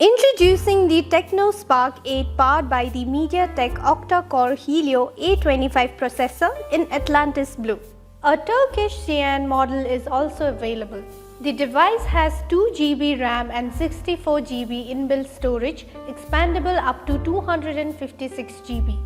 Introducing the Tecno Spark 8 powered by the MediaTek octa-core Helio A25 processor in Atlantis Blue. A Turkish cyan model is also available. The device has 2 GB RAM and 64 GB inbuilt storage, expandable up to 256 GB.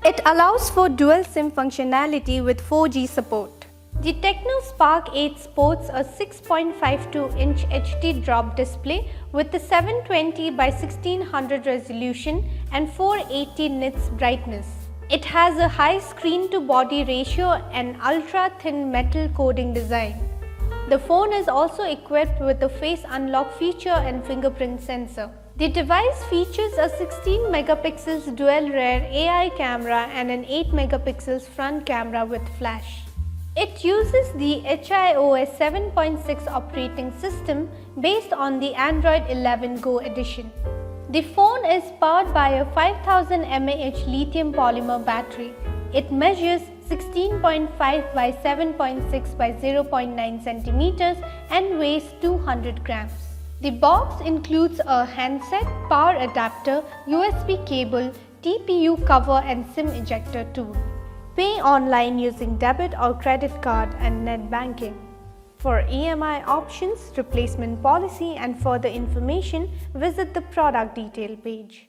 It allows for dual SIM functionality with 4G support. The Tecno Spark 8 sports a 6.52-inch HD drop display with a 720 by 1600 resolution and 480 nits brightness. It has a high screen-to-body ratio and ultra-thin metal coating design. The phone is also equipped with a face unlock feature and fingerprint sensor. The device features a 16 megapixels dual rear AI camera and an 8 megapixels front camera with flash. It uses the HiOS 7.6 operating system based on the Android 11 Go edition. The phone is powered by a 5000 mAh lithium polymer battery. It measures 16.5 by 7.6 by 0.9 centimeters and weighs 200 grams. The box includes a handset, power adapter, USB cable, TPU cover and SIM ejector tool. Pay online using debit or credit card and net banking. For EMI options, replacement policy and further information, visit the product detail page.